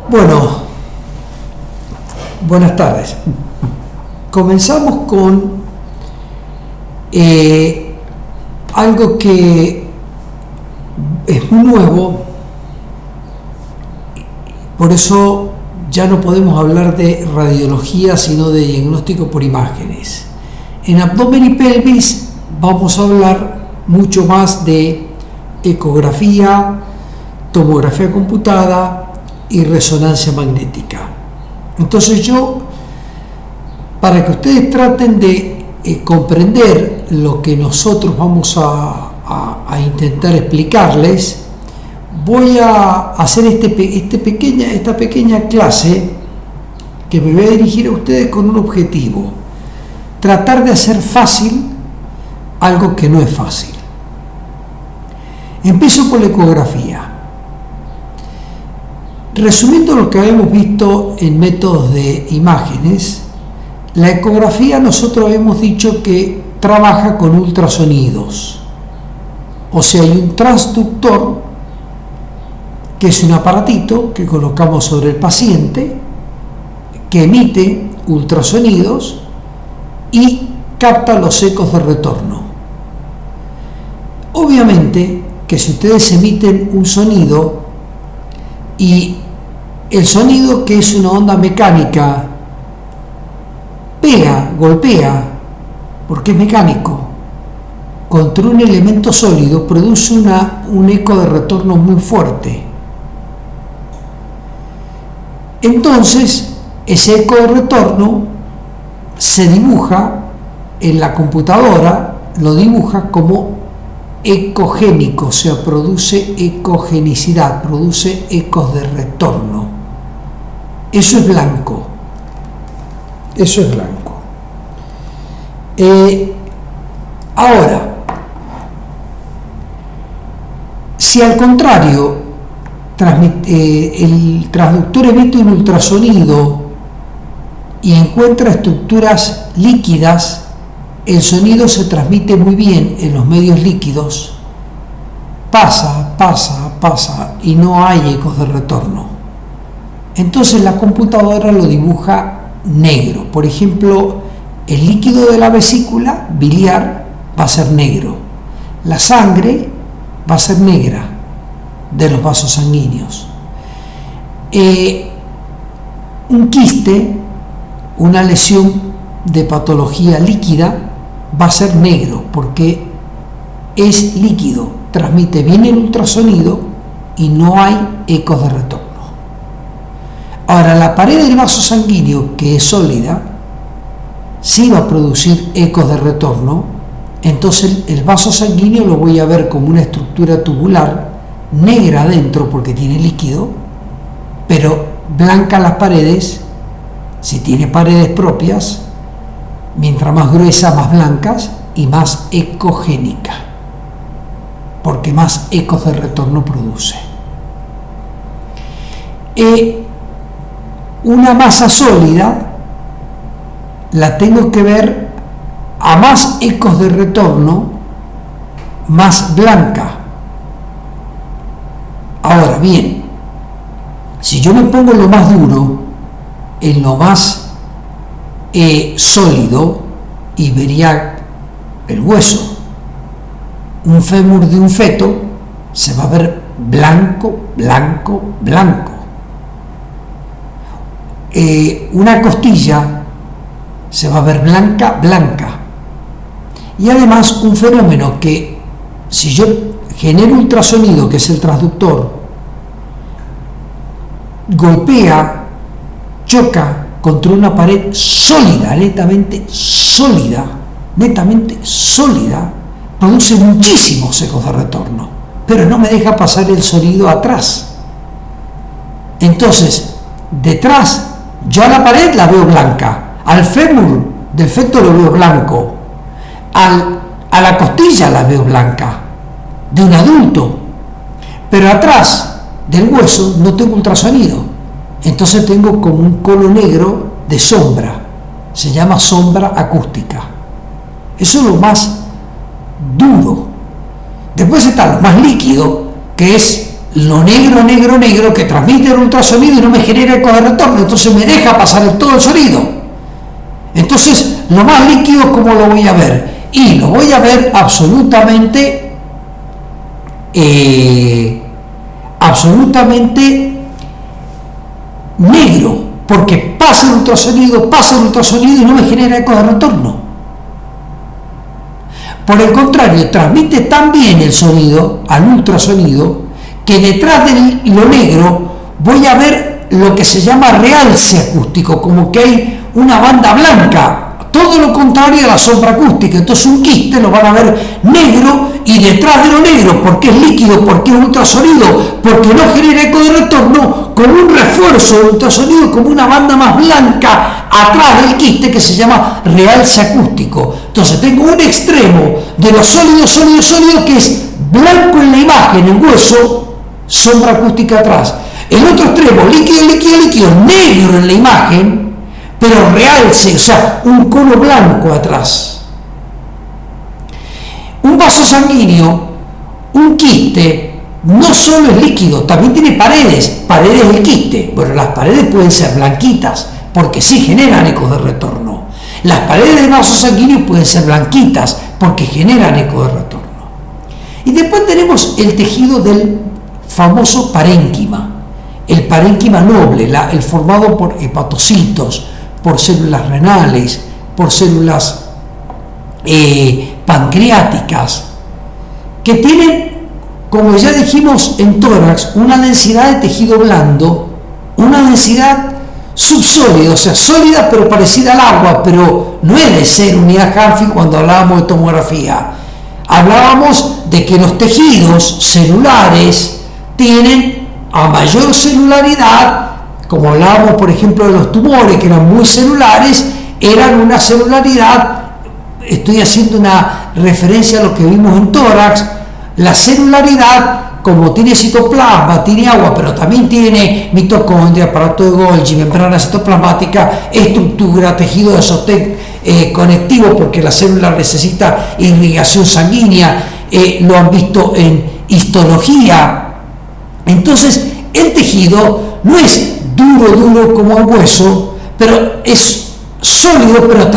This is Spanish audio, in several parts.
Bueno, buenas tardes. Comenzamos con algo que es muy nuevo, por eso ya no podemos hablar de radiología, sino de diagnóstico por imágenes. En abdomen y pelvis vamos a hablar mucho más de ecografía, tomografía computada y resonancia magnética. Entonces yo, para que ustedes traten de comprender lo que nosotros vamos a intentar explicarles, voy a hacer esta pequeña clase que me voy a dirigir a ustedes con un objetivo: tratar de hacer fácil algo que no es fácil. Empiezo por la ecografía. Resumiendo lo que habíamos visto en métodos de imágenes, la ecografía nosotros habíamos dicho que trabaja con ultrasonidos. O sea, hay un transductor, que es un aparatito que colocamos sobre el paciente, que emite ultrasonidos y capta los ecos de retorno. Obviamente que si ustedes emiten un sonido y el sonido, que es una onda mecánica, golpea, porque es mecánico, contra un elemento sólido, produce un eco de retorno muy fuerte. Entonces, ese eco de retorno se dibuja en la computadora, lo dibuja como ecogénico, o sea, produce ecogenicidad, produce ecos de retorno. Eso es blanco. Eso es blanco. Ahora, si al contrario el transductor emite un ultrasonido y encuentra estructuras líquidas, el sonido se transmite muy bien en los medios líquidos, pasa y no hay ecos de retorno. Entonces la computadora lo dibuja negro. Por ejemplo, el líquido de la vesícula biliar va a ser negro, la sangre va a ser negra de los vasos sanguíneos. Un quiste, una lesión de patología líquida, va a ser negro porque es líquido, transmite bien el ultrasonido y no hay ecos de retorno. Ahora, la pared del vaso sanguíneo, que es sólida, sí va a producir ecos de retorno. Entonces el vaso sanguíneo lo voy a ver como una estructura tubular, negra adentro porque tiene líquido, pero blanca las paredes, si tiene paredes propias, mientras más gruesas, más blancas y más ecogénica, porque más ecos de retorno produce. Una masa sólida la tengo que ver a más ecos de retorno, más blanca. Ahora bien, si yo me pongo lo más duro en lo más sólido, y vería el hueso, un fémur de un feto, se va a ver blanco. Una costilla se va a ver blanca. Y además un fenómeno que, si yo genero ultrasonido, que es el transductor, golpea, choca contra una pared sólida, netamente sólida, produce muchísimos ecos de retorno, pero no me deja pasar el sonido atrás. Entonces, detrás, yo a la pared la veo blanca, al fémur del feto lo veo blanco, a la costilla la veo blanca, de un adulto, pero atrás del hueso no tengo ultrasonido, entonces tengo como un cono negro de sombra, se llama sombra acústica. Eso es lo más duro. Después está lo más líquido, que es lo negro, negro, negro, que transmite el ultrasonido y no me genera eco de retorno, entonces me deja pasar todo el sonido. Entonces, lo más líquido, ¿cómo lo voy a ver? Y lo voy a ver absolutamente negro, porque pasa el ultrasonido y no me genera eco de retorno. Por el contrario, transmite tan bien el sonido, al ultrasonido, que detrás de lo negro voy a ver lo que se llama realce acústico, como que hay una banda blanca, todo lo contrario a la sombra acústica. Entonces un quiste lo van a ver negro, y detrás de lo negro, porque es líquido, porque es ultrasonido, porque no genera eco de retorno, con un refuerzo del ultrasonido, como una banda más blanca atrás del quiste, que se llama realce acústico. Entonces tengo un extremo de lo sólido, sólido, sólido, que es blanco en la imagen, en hueso, sombra acústica atrás. El otro extremo, líquido, líquido, líquido, negro en la imagen, pero realce, o sea, un cono blanco atrás. Un vaso sanguíneo, un quiste, no solo es líquido, también tiene paredes del quiste. Bueno, las paredes pueden ser blanquitas, porque sí generan ecos de retorno. Las paredes del vaso sanguíneo pueden ser blanquitas, porque generan eco de retorno. Y después tenemos el tejido del famoso parénquima, el parénquima noble, el formado por hepatocitos, por células renales, por células pancreáticas, que tienen, como ya dijimos en tórax, una densidad de tejido blando, una densidad subsólida, o sea, sólida pero parecida al agua, pero no es de ser unidad Hanfield cuando hablábamos de tomografía. Hablábamos de que los tejidos celulares tienen a mayor celularidad, como hablábamos por ejemplo de los tumores, que eran muy celulares, eran una celularidad, estoy haciendo una referencia a lo que vimos en tórax, la celularidad, como tiene citoplasma, tiene agua, pero también tiene mitocondria, aparato de Golgi, membrana citoplasmática, estructura, tejido de sostén conectivo, porque la célula necesita irrigación sanguínea, lo han visto en histología. Entonces, el tejido no es duro como el hueso, pero es sólido, pero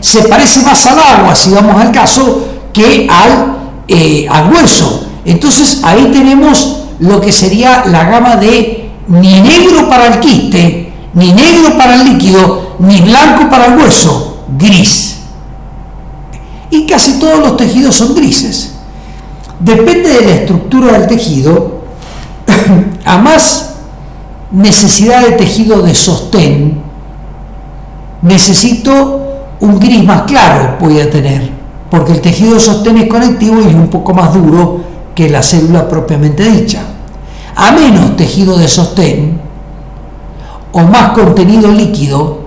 se parece más al agua, si vamos al caso, que al hueso. Entonces ahí tenemos lo que sería la gama de ni negro para el quiste, ni negro para el líquido, ni blanco para el hueso, gris. Y casi todos los tejidos son grises. Depende de la estructura del tejido, a más necesidad de tejido de sostén, necesito un gris más claro, voy a tener, porque el tejido de sostén es conectivo y es un poco más duro que la célula propiamente dicha. A menos tejido de sostén o más contenido líquido,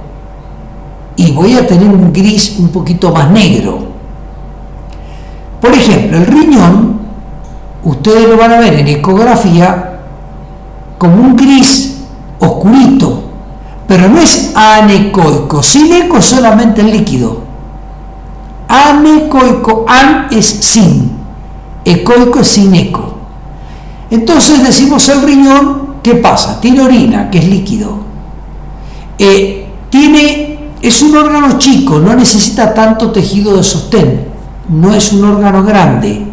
y voy a tener un gris un poquito más negro. Por ejemplo, el riñón, ustedes lo van a ver en ecografía como un gris oscurito, pero no es anecoico. Sin eco, solamente el líquido. Anecoico, an es sin, ecoico es sin eco. Entonces decimos el riñón, ¿qué pasa? Tiene orina, que es líquido. Es un órgano chico, no necesita tanto tejido de sostén, no es un órgano grande.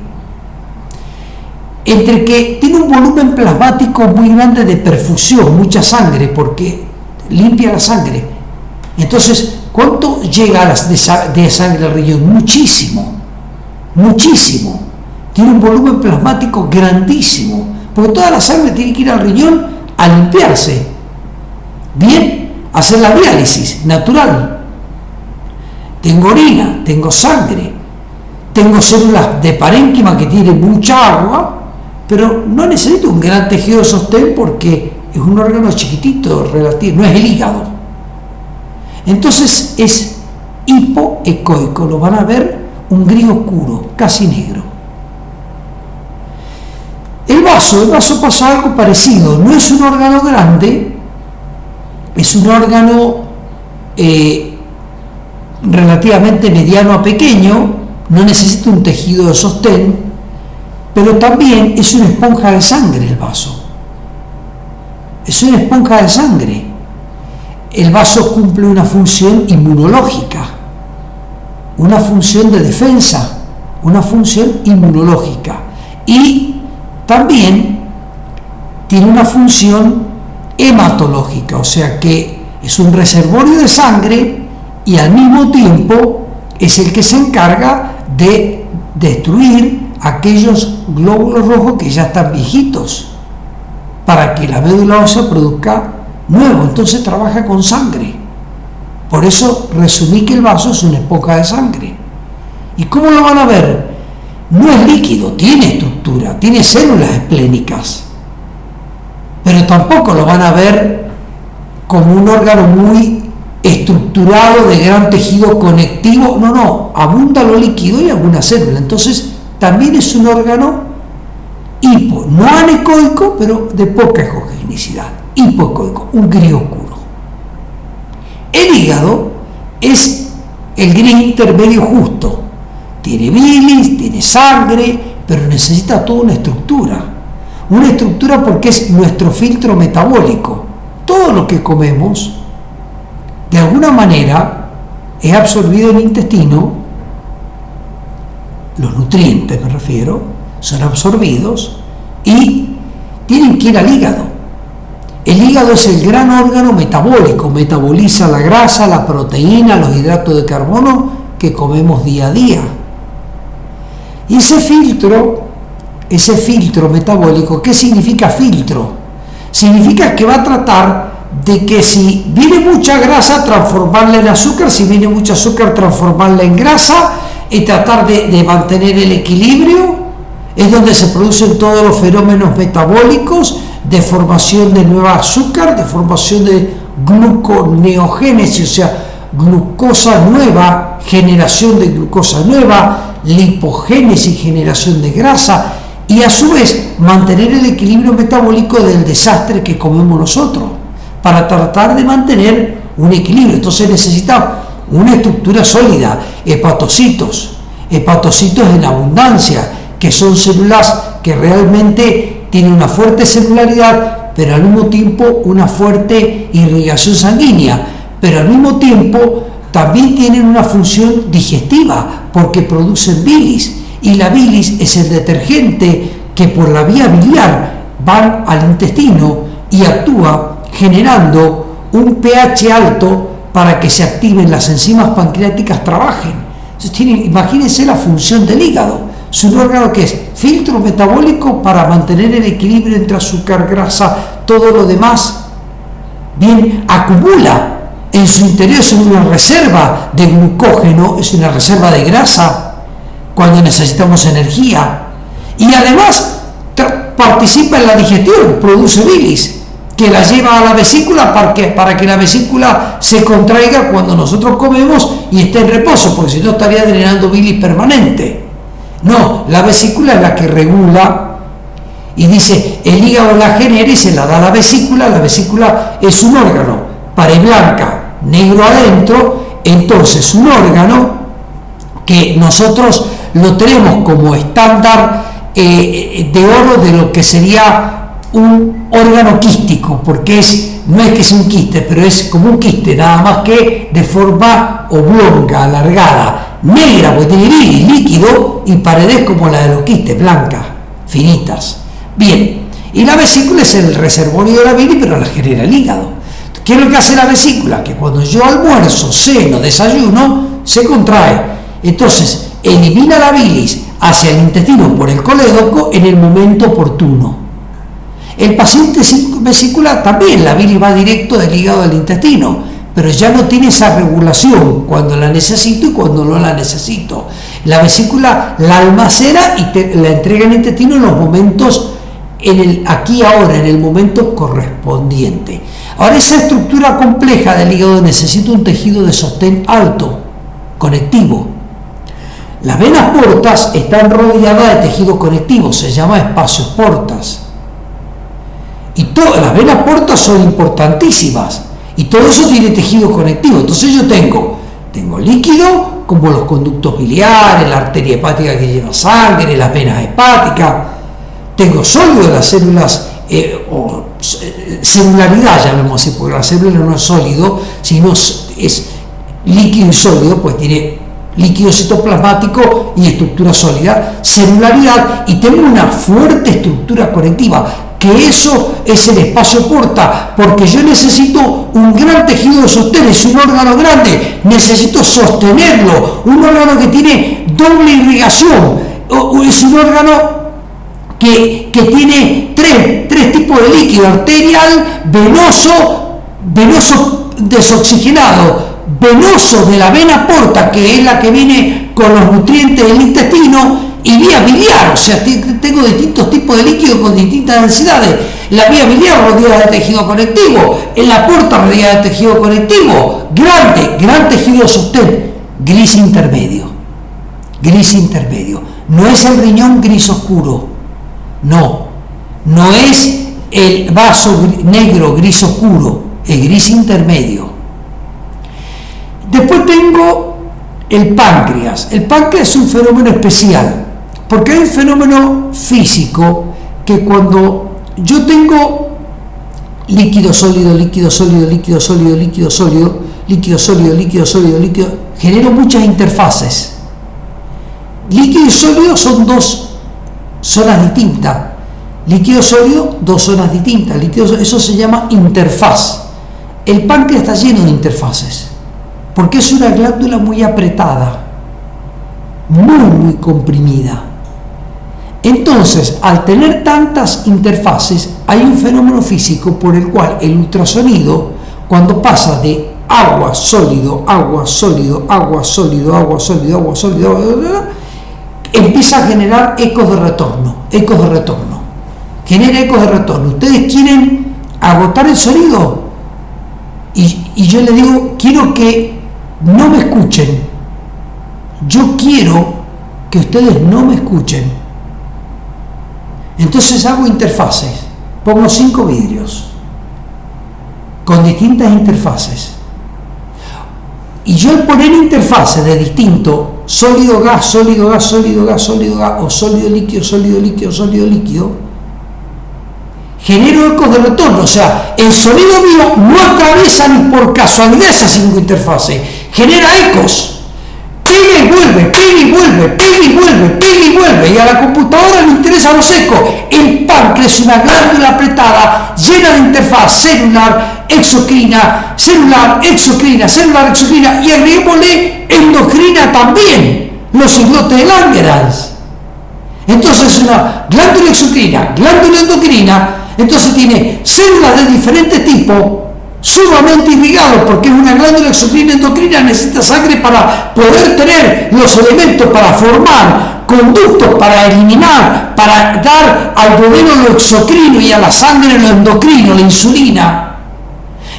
Entre que tiene un volumen plasmático muy grande de perfusión, mucha sangre, porque limpia la sangre. Entonces, ¿cuánto llega de sangre al riñón? Muchísimo, muchísimo. Tiene un volumen plasmático grandísimo, porque toda la sangre tiene que ir al riñón a limpiarse. Bien, hacer la diálisis natural. Tengo orina, tengo sangre, tengo células de parénquima que tienen mucha agua, pero no necesito un gran tejido de sostén porque es un órgano chiquitito, relativo, no es el hígado. Entonces es hipoecoico, lo van a ver un gris oscuro, casi negro. El vaso pasa algo parecido, no es un órgano grande, es un órgano relativamente mediano a pequeño, no necesita un tejido de sostén, pero también es una esponja de sangre el vaso. es una esponja de sangre. El vaso cumple una función inmunológica, una función de defensa, una función inmunológica, y también tiene una función hematológica, o sea que es un reservorio de sangre y al mismo tiempo es el que se encarga de destruir aquellos glóbulos rojos que ya están viejitos para que la médula ósea produzca nuevo. Entonces trabaja con sangre. Por eso resumí que el vaso es una esponja de sangre. ¿Y cómo lo van a ver? No es líquido, tiene estructura, tiene células esplénicas, pero tampoco lo van a ver como un órgano muy estructurado de gran tejido conectivo. No, abunda lo líquido y alguna célula. Entonces también es un órgano no anecoico, pero de poca ecogenicidad, hipoecoico, un gris oscuro. El hígado es el gris intermedio justo, tiene bilis, tiene sangre, pero necesita toda una estructura porque es nuestro filtro metabólico. Todo lo que comemos de alguna manera es absorbido en el intestino, los nutrientes me refiero, son absorbidos y tienen que ir al hígado. El hígado es el gran órgano metabólico, metaboliza la grasa, la proteína, los hidratos de carbono que comemos día a día. Y ese filtro metabólico, ¿qué significa filtro? Significa que va a tratar de que si viene mucha grasa, transformarla en azúcar, si viene mucho azúcar, transformarla en grasa, y tratar de mantener el equilibrio. Es donde se producen todos los fenómenos metabólicos de formación de nueva azúcar, de formación de gluconeogénesis, o sea, glucosa nueva, generación de glucosa nueva, lipogénesis, generación de grasa, y a su vez mantener el equilibrio metabólico del desastre que comemos nosotros, para tratar de mantener un equilibrio. Entonces necesita una estructura sólida, hepatocitos en abundancia, que son células que realmente tienen una fuerte celularidad, pero al mismo tiempo una fuerte irrigación sanguínea, pero al mismo tiempo también tienen una función digestiva, porque producen bilis, y la bilis es el detergente que por la vía biliar va al intestino y actúa generando un pH alto para que se activen las enzimas pancreáticas, trabajen. Entonces imagínense la función del hígado. Es un órgano que es filtro metabólico para mantener el equilibrio entre azúcar, grasa, todo lo demás. Bien, acumula en su interior, es una reserva de glucógeno, es una reserva de grasa cuando necesitamos energía. Y además participa en la digestión, produce bilis, que la lleva a la vesícula para que la vesícula se contraiga cuando nosotros comemos y esté en reposo, porque si no estaría drenando bilis permanente. No, la vesícula es la que regula, y dice, el hígado la genera y se la da a la vesícula es un órgano, pared blanca, negro adentro, entonces un órgano que nosotros lo tenemos como estándar de oro de lo que sería un órgano quístico, porque no es que sea un quiste, pero es como un quiste, nada más que de forma oblonga, alargada, negra, porque tiene bilis, líquido, y paredes como la de los quistes, blancas, finitas. Bien, y la vesícula es el reservorio de la bilis, pero la genera el hígado. ¿Qué es lo que hace la vesícula? Que cuando yo almuerzo, ceno, desayuno, se contrae. Entonces, elimina la bilis hacia el intestino por el colédoco en el momento oportuno. El paciente sin vesícula también, la bilis va directo del hígado al intestino, pero ya no tiene esa regulación cuando la necesito y cuando no la necesito. La vesícula la almacena y la entrega al intestino en los momentos, aquí ahora, en el momento correspondiente. Ahora, esa estructura compleja del hígado necesita un tejido de sostén alto, conectivo. Las venas portas están rodeadas de tejido conectivo, se llama espacios portas. Y las venas portas son importantísimas. Y todo eso tiene tejido conectivo. Entonces yo tengo líquido, como los conductos biliares, la arteria hepática que lleva sangre, las venas hepáticas. Tengo sólido, las células o celularidad, llamemos así, porque la célula no es sólido, sino es líquido y sólido, pues tiene líquido citoplasmático y estructura sólida, celularidad, y tengo una fuerte estructura conectiva, que eso es el espacio porta, porque yo necesito un gran tejido de sostén, es un órgano grande, necesito sostenerlo, un órgano que tiene doble irrigación, es un órgano que tiene tres tipos de líquido: arterial, venoso desoxigenado, venoso de la vena porta, que es la que viene con los nutrientes del intestino, y vía biliar, o sea, tengo distintos tipos de líquido con distintas densidades. La vía biliar rodeada de tejido conectivo, en la porta rodeada de tejido conectivo, gran tejido de sostén, gris intermedio, no es el riñón gris oscuro, no es el vaso negro gris oscuro, es gris intermedio. Después tengo el páncreas. El páncreas es un fenómeno especial, porque hay un fenómeno físico que cuando yo tengo líquido sólido, genero muchas interfaces. Líquido y sólido son dos zonas distintas. Líquido sólido, dos zonas distintas. Eso se llama interfaz. El páncreas está lleno de interfaces, porque es una glándula muy apretada, muy comprimida. Entonces, al tener tantas interfaces, hay un fenómeno físico por el cual el ultrasonido, cuando pasa de agua sólido, empieza a generar ecos de retorno. Genera ecos de retorno. ¿Ustedes quieren agotar el sonido? Y yo les digo, quiero que no me escuchen. Yo quiero que ustedes no me escuchen. Entonces hago interfaces. Pongo 5 vidrios con distintas interfaces. Y yo al poner interfaces de distinto, sólido, gas, o sólido, líquido, genero ecos de retorno. O sea, el sonido mío no atraviesa ni por casualidad esas 5 interfaces, genera ecos. Pega y vuelve, y a la computadora le interesan los ecos. El páncreas es una glándula apretada, llena de interfaz celular, exocrina, y agreguémosle endocrina también, los islotes de Langerhans. Entonces una glándula exocrina, glándula endocrina, entonces tiene células de diferentes tipos, sumamente irrigado, porque es una glándula exocrina endocrina, necesita sangre para poder tener los elementos para formar conductos, para eliminar, para dar al duodeno lo exocrino y a la sangre lo endocrino, la insulina.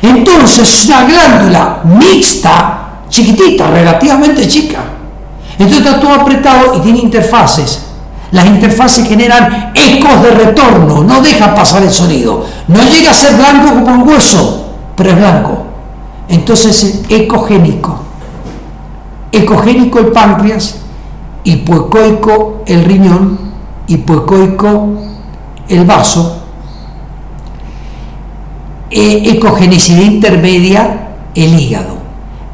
Entonces es una glándula mixta, chiquitita, relativamente chica. Entonces está todo apretado y tiene interfaces. Las interfaces generan ecos de retorno, no dejan pasar el sonido. No llega a ser blanco como un hueso, pero es blanco. Entonces es ecogénico el páncreas, hipoecoico el riñón, hipoecoico el vaso, ecogenicidad intermedia el hígado,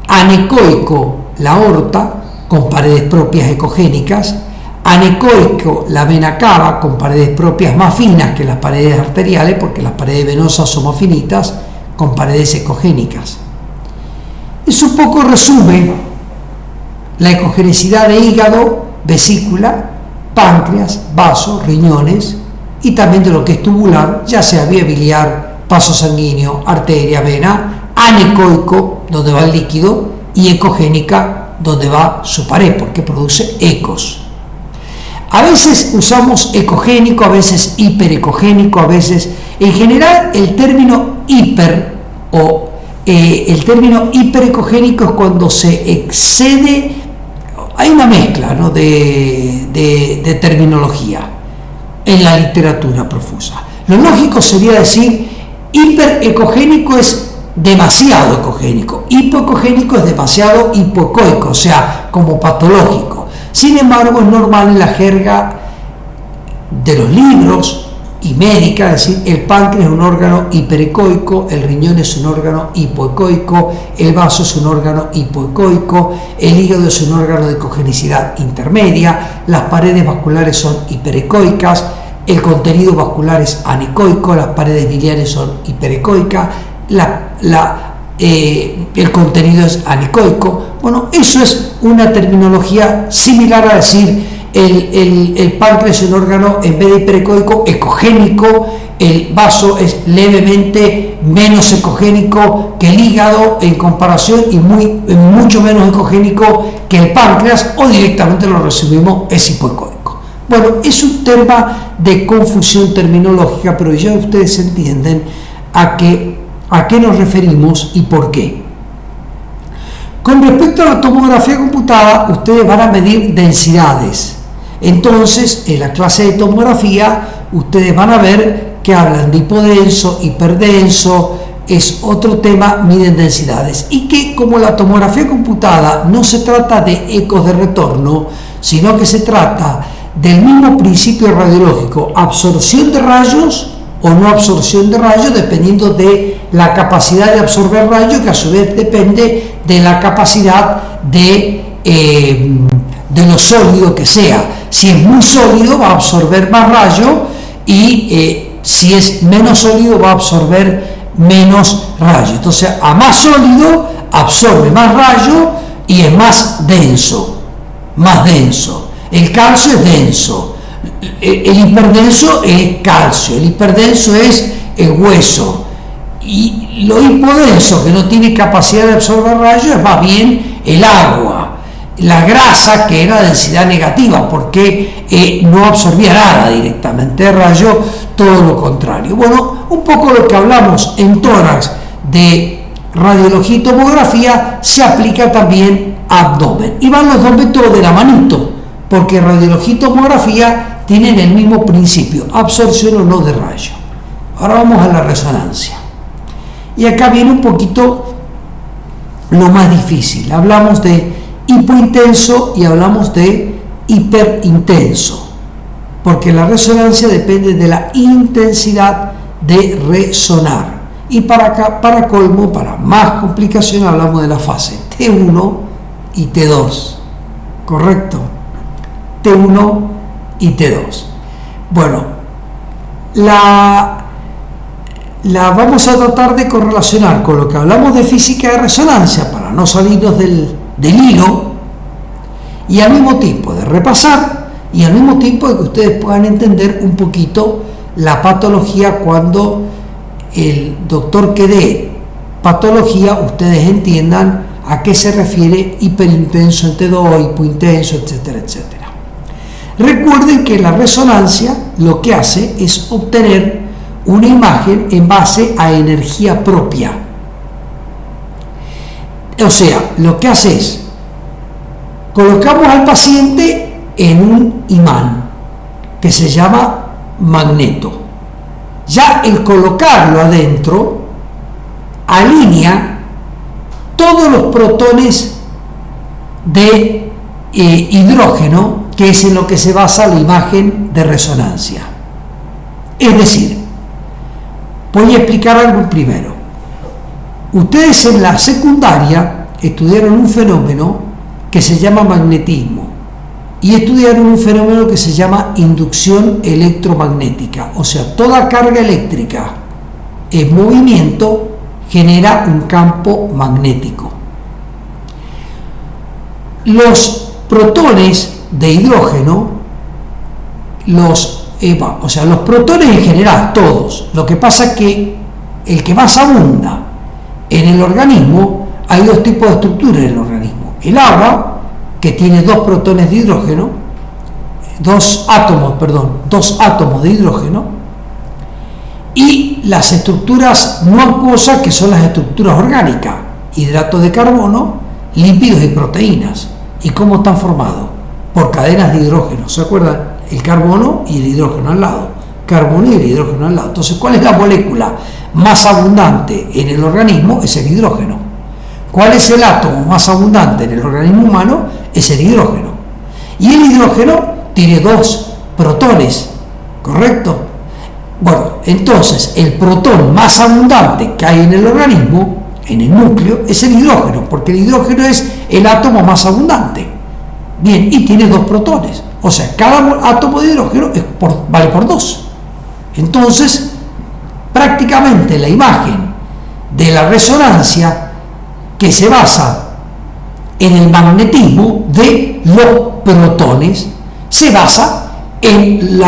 anecoico la aorta con paredes propias ecogénicas, anecoico la vena cava con paredes propias más finas que las paredes arteriales, porque las paredes venosas son más finitas, con paredes ecogénicas. Eso un poco resume la ecogenicidad de hígado, vesícula, páncreas, vasos, riñones, y también de lo que es tubular, ya sea vía biliar, vaso sanguíneo, arteria, vena, anecoico, donde va el líquido, y ecogénica, donde va su pared, porque produce ecos. A veces usamos ecogénico, a veces hiperecogénico, a veces, en general, el término hiperecogénico es cuando se excede. Hay una mezcla, ¿no?, de terminología en la literatura profusa. Lo lógico sería decir hiperecogénico es demasiado ecogénico, hipoecogénico es demasiado hipoecoico, o sea, como patológico. Sin embargo, es normal en la jerga de los libros y médica, es decir, el páncreas es un órgano hiperecoico, el riñón es un órgano hipoecoico, el vaso es un órgano hipoecoico, el hígado es un órgano de cogenicidad intermedia, las paredes vasculares son hiperecoicas, el contenido vascular es anecoico, las paredes biliares son hiperecoicas, el contenido es anecoico. Bueno, eso es una terminología similar a decir el páncreas es un órgano, en vez de hiperecoico, ecogénico, el vaso es levemente menos ecogénico que el hígado en comparación y mucho menos ecogénico que el páncreas, o directamente lo resumimos, es hipoecoico. Bueno, es un tema de confusión terminológica, pero ya ustedes entienden a qué nos referimos y por qué. Con respecto a la tomografía computada, ustedes van a medir densidades. Entonces, en la clase de tomografía, ustedes van a ver que hablan de hipodenso, hiperdenso, es otro tema, miden densidades. Y que como la tomografía computada no se trata de ecos de retorno, sino que se trata del mismo principio radiológico, absorción de rayos o no absorción de rayos, dependiendo de la capacidad de absorber rayos, que a su vez depende de la capacidad de lo sólido que sea. Si es muy sólido va a absorber más rayo y si es menos sólido va a absorber menos rayo. Entonces, a más sólido absorbe más rayo y es más denso. El calcio es denso. El hiperdenso es calcio. El hiperdenso es el hueso. Y lo hipodenso, que no tiene capacidad de absorber rayo, es más bien el agua. La grasa, que era densidad negativa, porque no absorbía nada directamente de rayo, todo lo contrario. Bueno, un poco lo que hablamos en tórax de radiología y tomografía se aplica también a abdomen. Y van los dos métodos de la manito, porque radiología y tomografía tienen el mismo principio, absorción o no de rayo. Ahora vamos a la resonancia. Y acá viene un poquito lo más difícil. Hablamos de hipointenso y hablamos de hiperintenso, porque la resonancia depende de la intensidad de resonar. Y para colmo, para más complicación, hablamos de la fase T1 y T2, ¿correcto? T1 y T2. Bueno, la vamos a tratar de correlacionar con lo que hablamos de física de resonancia para no salirnos del hilo, y al mismo tiempo de repasar y al mismo tiempo de que ustedes puedan entender un poquito la patología. Cuando el doctor que dé patología, ustedes entiendan a qué se refiere hiperintenso en T2, hipointenso, etcétera, etcétera. Recuerden que la resonancia lo que hace es obtener una imagen en base a energía propia. O sea, lo que hace es, colocamos al paciente en un imán que se llama magneto. Ya el colocarlo adentro alinea todos los protones de hidrógeno, que es en lo que se basa la imagen de resonancia. Es decir, voy a explicar algo primero. Ustedes en la secundaria estudiaron un fenómeno que se llama magnetismo y estudiaron un fenómeno que se llama inducción electromagnética. O sea, toda carga eléctrica en movimiento genera un campo magnético. Los protones de hidrógeno, los protones en general, todos, lo que pasa es que el que más abunda en el organismo, hay dos tipos de estructuras en el organismo. El agua, que tiene dos protones de hidrógeno, dos átomos de hidrógeno, y las estructuras no acuosas, que son las estructuras orgánicas, hidratos de carbono, lípidos y proteínas. ¿Y cómo están formados? Por cadenas de hidrógeno. ¿Se acuerdan? El carbono y el hidrógeno al lado. Carbono y el hidrógeno al lado. Entonces, ¿cuál es la molécula más abundante en el organismo? Es el hidrógeno. ¿Cuál es el átomo más abundante en el organismo humano? Es el hidrógeno. Y el hidrógeno tiene dos protones, ¿correcto? Bueno, entonces el protón más abundante que hay en el organismo, en el núcleo, es el hidrógeno, porque el hidrógeno es el átomo más abundante. Bien, y tiene 2 protones. O sea, cada átomo de hidrógeno vale por 2. Entonces, prácticamente la imagen de la resonancia, que se basa en el magnetismo de los protones, se basa en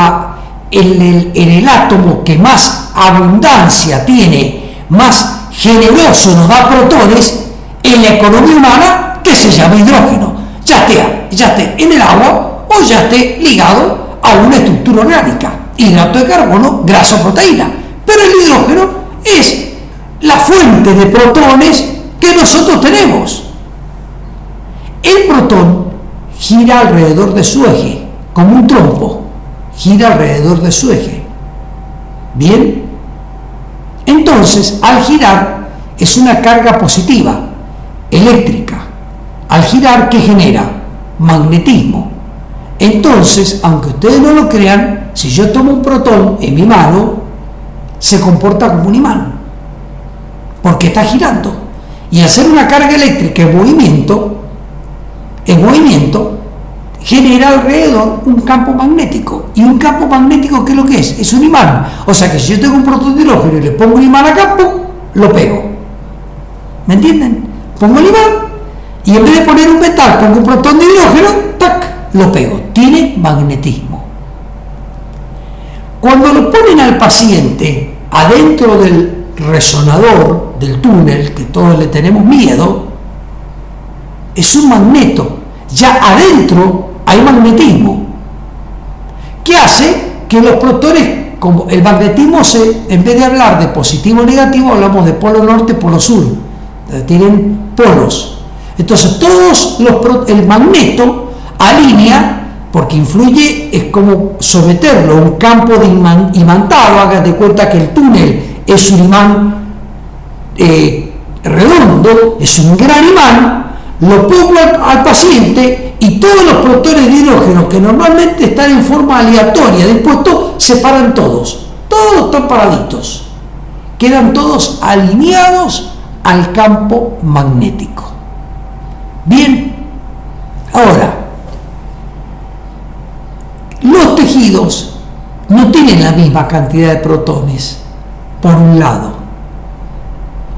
el átomo que más abundancia tiene, más generoso nos da protones en la economía humana, que se llama hidrógeno, ya esté en el agua o ya esté ligado a una estructura orgánica, hidrato de carbono, grasa o proteína. Pero el hidrógeno es la fuente de protones que nosotros tenemos. El protón gira alrededor de su eje, como un trompo, gira alrededor de su eje. Bien, entonces al girar es una carga positiva, eléctrica. Al girar, ¿qué genera? Magnetismo. Entonces, aunque ustedes no lo crean, si yo tomo un protón en mi mano, se comporta como un imán, porque está girando. Y al ser una carga eléctrica en movimiento, genera alrededor un campo magnético. Y un campo magnético, ¿qué es lo que es? Es un imán. O sea que si yo tengo un protón de hidrógeno y le pongo un imán a campo, lo pego. ¿Me entienden? Pongo el imán y en vez de poner un metal, pongo un protón de hidrógeno, ¡tac!, lo pego. Tiene magnetismo. Cuando lo ponen al paciente adentro del resonador, del túnel, que todos le tenemos miedo, es un magneto. Ya adentro hay magnetismo, que hace que los protones, como el magnetismo, en vez de hablar de positivo o negativo, hablamos de polo norte, polo sur, tienen polos. Entonces el magneto alinea, porque influye, es como someterlo a un campo de imantado. Hagan de cuenta que el túnel es un imán redondo, es un gran imán. Lo pongo al paciente y todos los protones de hidrógeno, que normalmente están en forma aleatoria dispuestos, se paran todos están paraditos, quedan todos alineados al campo magnético. Bien, ahora, los tejidos no tienen la misma cantidad de protones, por un lado.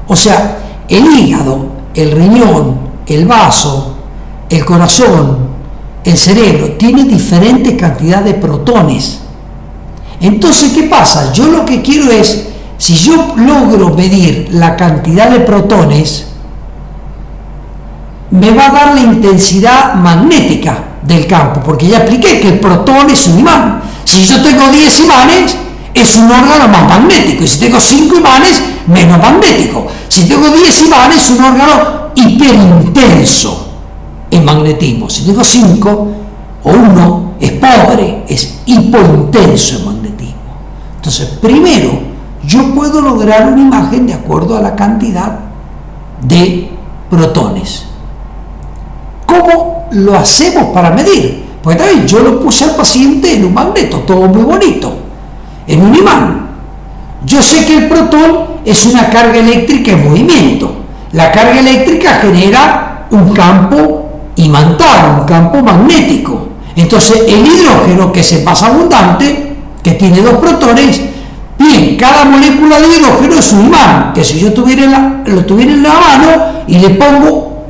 O sea, el hígado, el riñón, el vaso, el corazón, el cerebro, tiene diferente cantidad de protones. Entonces, ¿qué pasa? Yo lo que quiero es, si yo logro medir la cantidad de protones, me va a dar la intensidad magnética del campo, porque ya expliqué que el protón es un imán. Si yo tengo 10 imanes, es un órgano más magnético, y si tengo 5 imanes, menos magnético. Si tengo 10 imanes, es un órgano hiperintenso en magnetismo. Si tengo 5 o 1, es pobre, es hipointenso en magnetismo. Entonces, primero, yo puedo lograr una imagen de acuerdo a la cantidad de protones. ¿Cómo lo hacemos para medir? Pues también yo lo puse al paciente en un magneto, todo muy bonito, en un imán. Yo sé que el protón es una carga eléctrica en movimiento. La carga eléctrica genera un campo imantado, un campo magnético. Entonces el hidrógeno, que es el más abundante, que tiene 2 protones, bien, cada molécula de hidrógeno es un imán, que si yo lo tuviera en la mano y le pongo,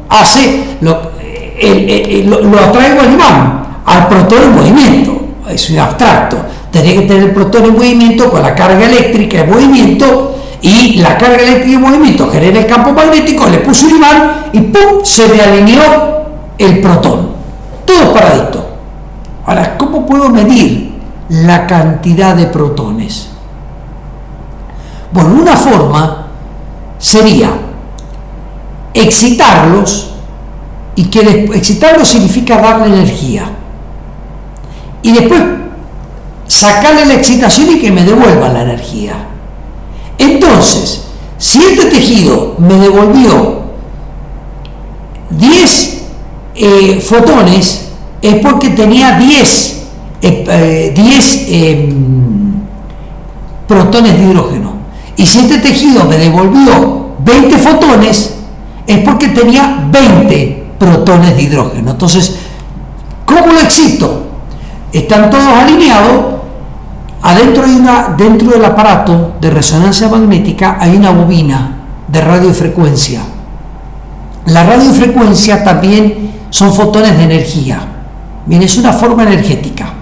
lo atraigo al imán, al protón en movimiento. Es un abstracto. Tendría que tener el protón en movimiento con la carga eléctrica en movimiento, y la carga eléctrica en movimiento genera el campo magnético, le puse un imán y ¡pum!, se me alineó el protón. Todo paradito. Ahora, ¿cómo puedo medir la cantidad de protones? Bueno, una forma sería excitarlos, y que excitarlos significa darle energía, y después sacarle la excitación y que me devuelva la energía. Entonces, si este tejido me devolvió 10 fotones, es porque tenía 10 protones de hidrógeno. Y si este tejido me devolvió 20 fotones, es porque tenía 20 protones de hidrógeno. Entonces, ¿cómo lo excito? Están todos alineados. Dentro del aparato de resonancia magnética hay una bobina de radiofrecuencia. La radiofrecuencia también son fotones de energía. Bien, es una forma energética.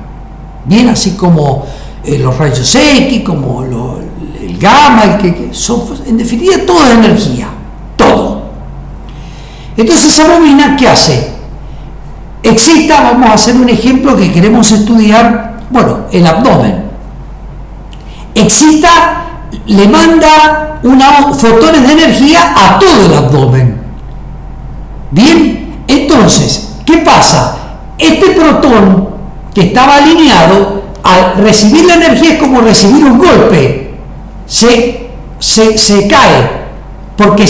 Bien, así como los rayos X, como el gamma, son, en definitiva, todo es energía. Todo. Entonces, esa bobina, ¿qué hace? Excita, vamos a hacer un ejemplo que queremos estudiar, el abdomen. Excita, le manda fotones de energía a todo el abdomen. Bien, entonces, ¿qué pasa? Este protón que estaba alineado, al recibir la energía es como recibir un golpe, se cae, porque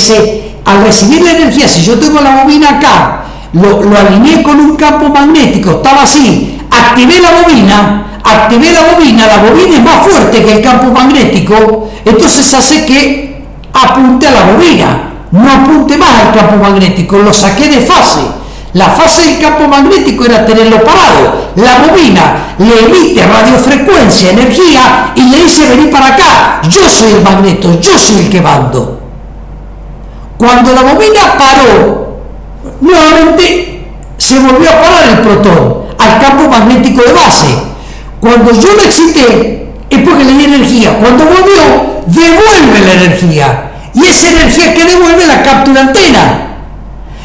al recibir la energía, si yo tengo la bobina acá, lo alineé con un campo magnético, estaba así, activé la bobina, la bobina es más fuerte que el campo magnético, entonces hace que apunte a la bobina, no apunte más al campo magnético, lo saqué de fase. La fase del campo magnético era tenerlo parado. La bobina le emite radiofrecuencia, energía, y le dice: vení para acá, yo soy el magneto, yo soy el que mando. Cuando la bobina paró, nuevamente se volvió a parar el protón al campo magnético de base. Cuando yo lo excité, es porque le di energía. Cuando volvió, devuelve la energía. Y esa energía que devuelve la capta una antena.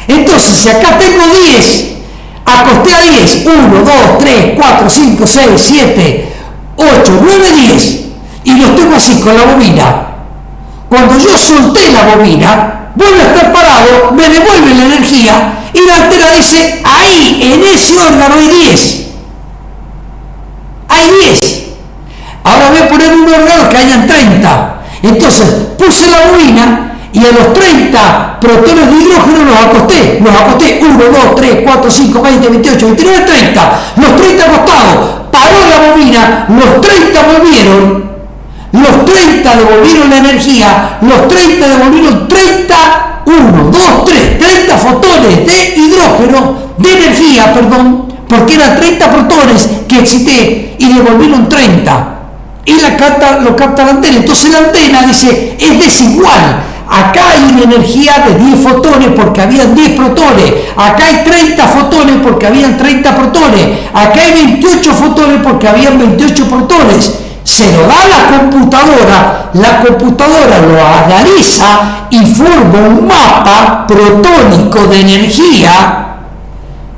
Entonces, si acá tengo 10, acosté a 10, 1, 2, 3, 4, 5, 6, 7, 8, 9, 10, y los tengo así con la bobina. Cuando yo solté la bobina, vuelve a estar parado, me devuelve la energía, y la antena dice: ahí, en ese órgano hay 10. Hay 10. Ahora voy a poner un órgano que hayan 30. Entonces, puse la bobina, y a los 30 protones de hidrógeno los acosté, 1, 2, 3, 4, 5, 20, 28, 29, 30, los 30 acostados, paró la bobina, los 30 volvieron, los 30 devolvieron la energía, los 30 devolvieron 30 fotones de hidrógeno, de energía, porque eran 30 protones que excité y devolvieron 30, y lo capta la antena. Entonces la antena dice: es desigual. Acá hay una energía de 10 fotones porque habían 10 protones. Acá hay 30 fotones porque habían 30 protones. Acá hay 28 fotones porque habían 28 protones. Se lo da a la computadora lo analiza y forma un mapa protónico de energía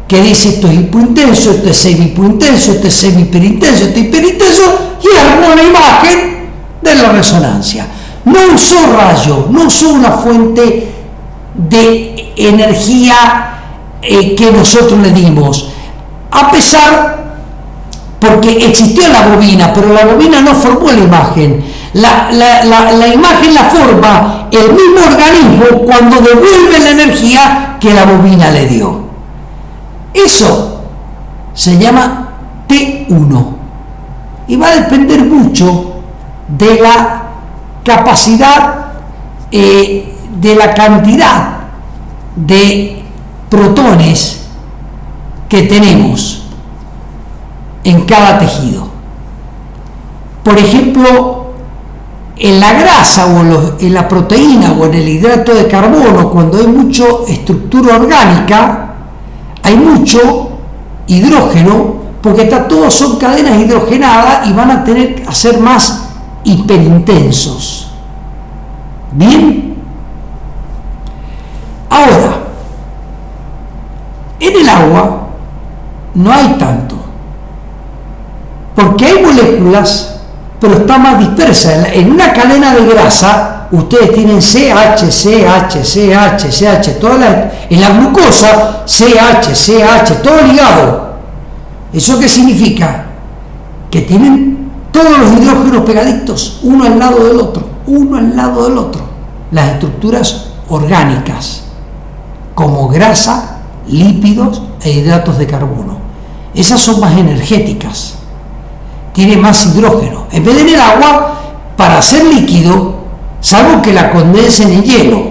que dice: esto es hipointenso, esto es semi-hipointenso, esto es semi-hiperintenso, esto es hiperintenso, y armó una imagen de la resonancia. No usó rayo, no usó una fuente de energía que nosotros le dimos, a pesar, porque existió la bobina, pero la bobina no formó la imagen. La imagen la forma el mismo organismo cuando devuelve la energía que la bobina le dio. Eso se llama T1 y va a depender mucho de la capacidad, de la cantidad de protones que tenemos en cada tejido. Por ejemplo, en la grasa o en la proteína o en el hidrato de carbono, cuando hay mucha estructura orgánica, hay mucho hidrógeno, porque todos son cadenas hidrogenadas y van a tener que ser más hiperintensos. Bien. Ahora, en el agua no hay tanto, porque hay moléculas, pero está más dispersa. En una cadena de grasa, ustedes tienen CH, en la glucosa, CH, todo ligado. ¿Eso qué significa? Que tienen todos los hidrógenos pegaditos, uno al lado del otro, las estructuras orgánicas, como grasa, lípidos e hidratos de carbono. Esas son más energéticas, tiene más hidrógeno. En vez de en el agua, para ser líquido, salvo que la condensen en hielo.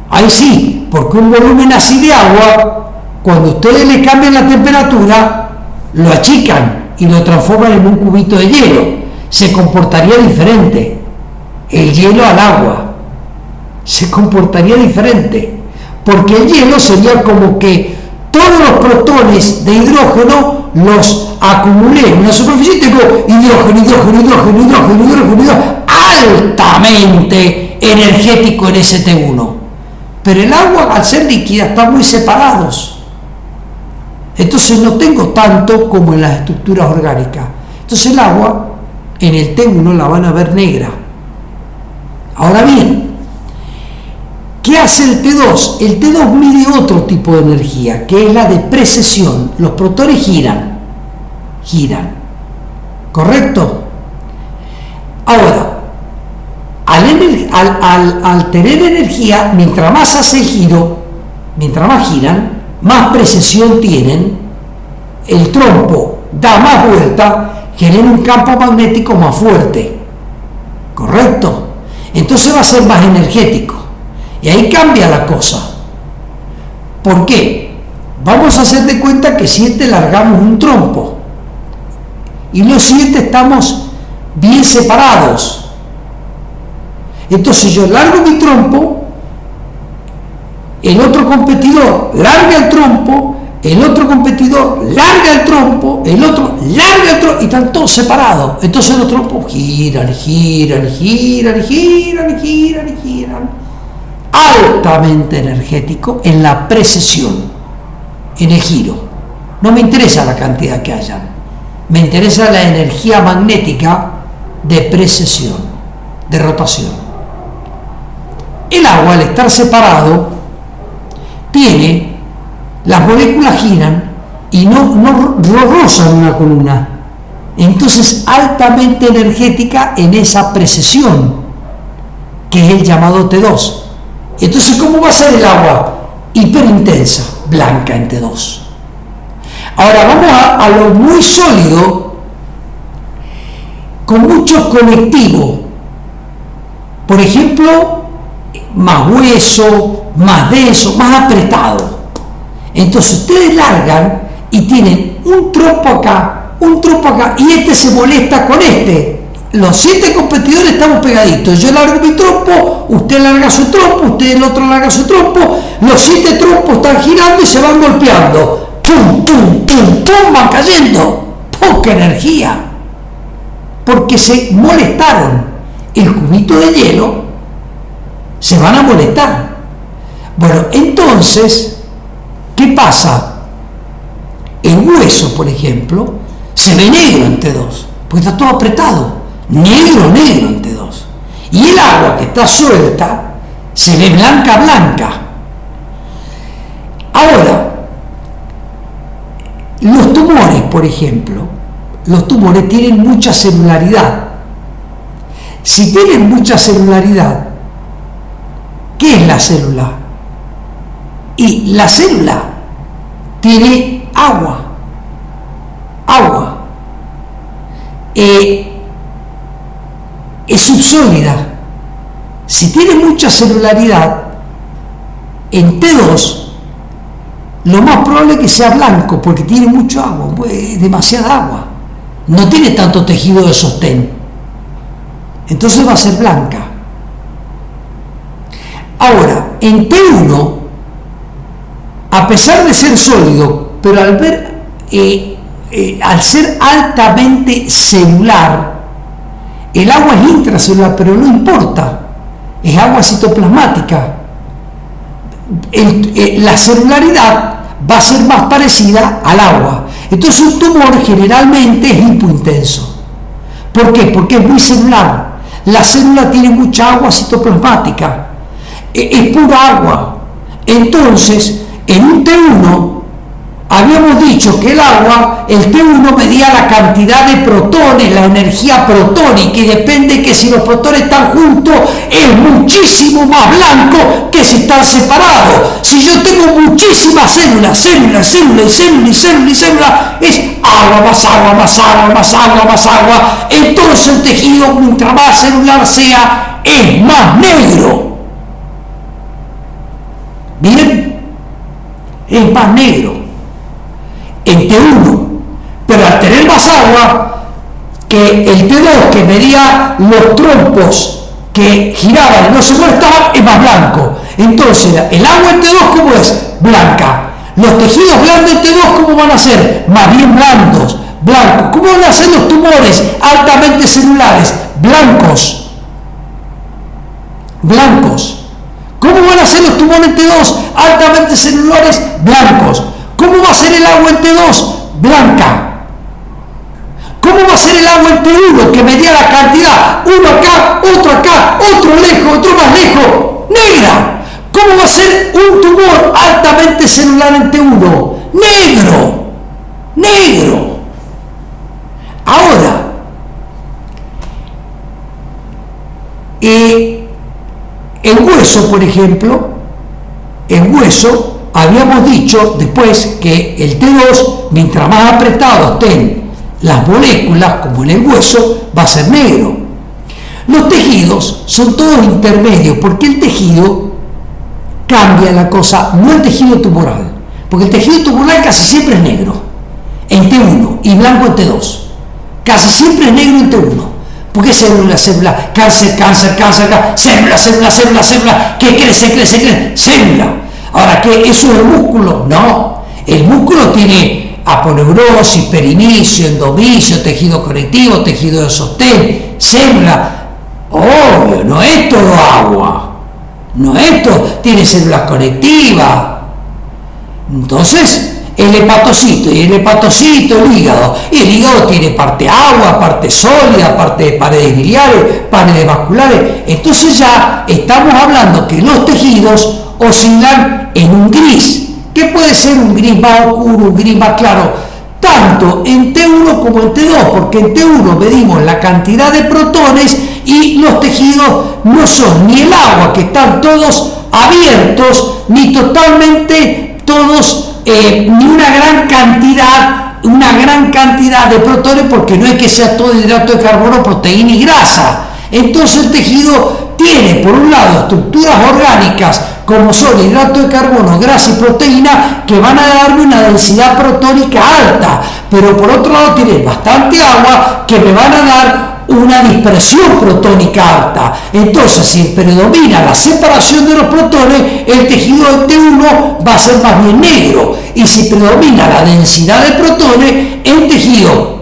Ahí sí, porque un volumen así de agua, cuando ustedes le cambian la temperatura, lo achican y lo transforman en un cubito de hielo. Se comportaría diferente. El hielo al agua se comportaría diferente, porque el hielo sería como que todos los protones de hidrógeno los acumulé en una superficie y tengo hidrógeno, altamente energético en ese T1. Pero el agua, al ser líquida, está muy separados. Entonces no tengo tanto como en las estructuras orgánicas. Entonces el agua en el T1 la van a ver negra. Ahora bien, ¿qué hace el T2? El T2 mide otro tipo de energía, que es la de precesión. Los protones giran, ¿correcto? Ahora, al tener energía, mientras más hace el giro, mientras más giran, más precesión tienen, el trompo da más vuelta, genera un campo magnético más fuerte, ¿correcto? Entonces va a ser más energético. Y ahí cambia la cosa. ¿Por qué? Vamos a hacer de cuenta que 7 largamos un trompo y los 7 estamos bien separados. Entonces yo largo mi trompo, el otro competidor larga el trompo, el otro competidor larga el trompo, el otro larga el trompo, y están todos separados. Entonces los trompos giran, altamente energético en la precesión, en el giro. No me interesa la cantidad que hayan, me interesa la energía magnética de precesión, de rotación. El agua, al estar separado, las moléculas giran y no rozan una con una. Entonces, altamente energética en esa precesión, que es el llamado T2. Entonces, ¿cómo va a ser el agua? Hiperintensa, blanca en T2. Ahora vamos a lo muy sólido, con mucho conectivo. Por ejemplo, más hueso, más denso, más apretado. Entonces ustedes largan y tienen un trompo acá, y este se molesta con este. Los 7 competidores estamos pegaditos. Yo largo mi trompo, usted larga su trompo, usted el otro larga su trompo. Los 7 trompos están girando y se van golpeando. ¡Pum, pum, pum, pum! Van cayendo. ¡Poca energía! Porque se molestaron. El cubito de hielo se van a molestar. Bueno, entonces, ¿qué pasa? El hueso, por ejemplo, se ve negro en T2, porque está todo apretado, negro en T2. Y el agua que está suelta se ve blanca. Ahora, los tumores, por ejemplo, los tumores tienen mucha celularidad. Si tienen mucha celularidad, ¿qué es la célula? Y la célula tiene agua. Es subsólida. Si tiene mucha celularidad, en T2, lo más probable es que sea blanco, porque tiene mucho agua, demasiada agua. No tiene tanto tejido de sostén. Entonces va a ser blanca. Ahora, en T1, a pesar de ser sólido, pero al ser altamente celular, el agua es intracelular, pero no importa, es agua citoplasmática. La celularidad va a ser más parecida al agua. Entonces un tumor generalmente es hipointenso. ¿Por qué? Porque es muy celular. La célula tiene mucha agua citoplasmática, es pura agua. Entonces, en un T1, habíamos dicho que el T1 medía la cantidad de protones, la energía protónica, y depende que si los protones están juntos es muchísimo más blanco que si están están separados. Si yo tengo muchísimas células, es agua, más agua, más agua, más agua, más agua. Entonces el tejido, mientras más celular sea, es más negro. ¿Bien? Es más negro. En T1. Pero al tener más agua, que el T2 que medía los trompos que giraban y no se molestaban, es más blanco. Entonces, el agua en T2, ¿cómo es? Blanca. Los tejidos blandos en T2, ¿cómo van a ser? Más bien blandos, blancos. ¿Cómo van a ser los tumores altamente celulares? Blancos. Blancos. ¿Cómo van a ser los tumores en T2 altamente celulares? Blancos. ¿Cómo va a ser el agua en T2? Blanca. ¿Cómo va a ser el agua en T1 que medía la cantidad? Uno acá, otro lejos, otro más lejos. Negra. ¿Cómo va a ser un tumor altamente celular en T1? Negro. Negro. Ahora, el hueso, por ejemplo, el hueso, habíamos dicho después que el T2, mientras más apretados estén las moléculas, como en el hueso, va a ser negro. Los tejidos son todos intermedios, porque el tejido cambia la cosa, no el tejido tumoral, porque el tejido tumoral casi siempre es negro en T1 y blanco en T2, casi siempre es negro en T1, porque célula, cáncer, célula, que crece, célula. Ahora, ¿qué? ¿Eso es el músculo? No, el músculo tiene aponeurosis, perinicio, endomisio, tejido conectivo, tejido de sostén, célula. Obvio, no es todo agua, no es todo, tiene células conectivas. Entonces, el hepatocito, y el hígado, y el hígado tiene parte agua, parte sólida, parte de paredes biliares, paredes vasculares. Entonces ya estamos hablando que los tejidos oscilan en un gris. ¿Qué puede ser un gris más oscuro, un gris más claro? Tanto en T1 como en T2, porque en T1 medimos la cantidad de protones y los tejidos no son ni el agua, que están todos abiertos, ni totalmente todos, ni una gran cantidad de protones, porque no es que sea todo hidrato de carbono, proteína y grasa. Entonces el tejido tiene, por un lado, estructuras orgánicas como son hidrato de carbono, grasa y proteína, que van a darme una densidad protónica alta, pero por otro lado tiene bastante agua que me van a dar una dispersión protónica alta. Entonces, si predomina la separación de los protones, el tejido de T1 va a ser más bien negro, y si predomina la densidad de protones, el tejido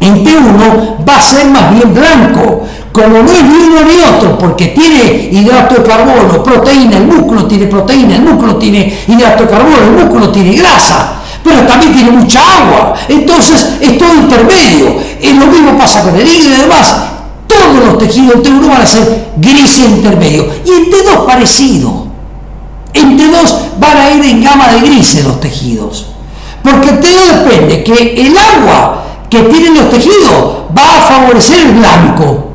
en T1 va a ser más bien blanco. Como no es ni uno ni otro, porque tiene hidrato de carbono, proteína, el músculo tiene proteína, el músculo tiene hidrato de carbono, el músculo tiene grasa, pero también tiene mucha agua. Entonces es todo intermedio. Lo mismo pasa con el hígado y demás. Todos los tejidos en T1 van a ser grises intermedios. Y en T2 parecido. En T2 van a ir en gama de grises los tejidos. Porque en T2 depende que el agua que tienen los tejidos va a favorecer el blanco,